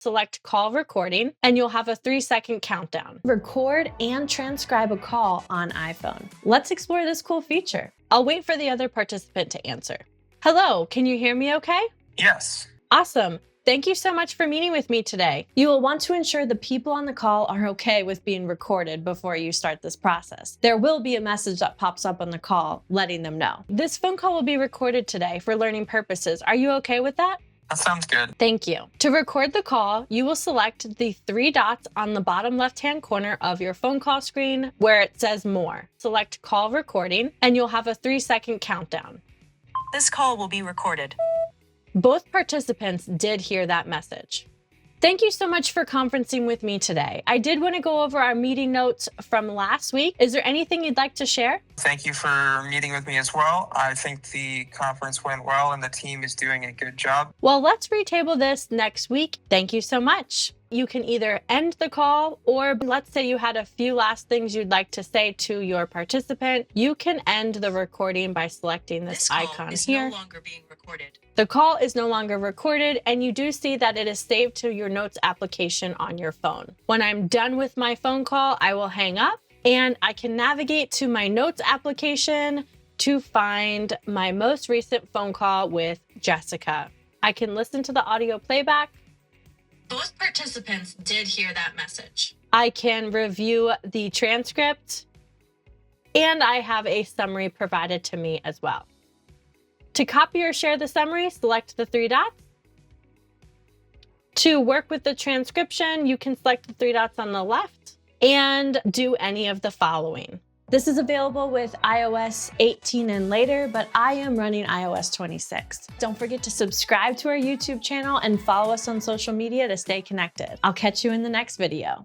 select call recording, and you'll have a 3-second countdown. Record and transcribe a call on iPhone. Let's explore this cool feature. I'll wait for the other participant to answer. Hello, can you hear me okay? Yes. Awesome. Thank you so much for meeting with me today. You will want to ensure the people on the call are okay with being recorded before you start this process. There will be a message that pops up on the call letting them know. This phone call will be recorded today for learning purposes. Are you okay with that? That sounds good. Thank you. To record the call, you will select the 3 dots on the bottom left-hand corner of your phone call screen where it says More. Select Call Recording, and you'll have a 3-second countdown. This call will be recorded. Both participants did hear that message. Thank you so much for conferencing with me today. I did want to go over our meeting notes from last week. Is there anything you'd like to share? Thank you for meeting with me as well. I think the conference went well and the team is doing a good job. Well, let's retable this next week. Thank you so much. You can either end the call, or let's say you had a few last things you'd like to say to your participant. You can end the recording by selecting this icon here. No longer being recorded. The call is no longer recorded, and you do see that it is saved to your notes application on your phone. When I'm done with my phone call, I will hang up and I can navigate to my notes application to find my most recent phone call with Jessica. I can listen to the audio playback. Both participants did hear that message. I can review the transcript, and I have a summary provided to me as well. To copy or share the summary, select the 3 dots. To work with the transcription, you can select the 3 dots on the left and do any of the following. This is available with iOS 18 and later, but I am running iOS 26. Don't forget to subscribe to our YouTube channel and follow us on social media to stay connected. I'll catch you in the next video.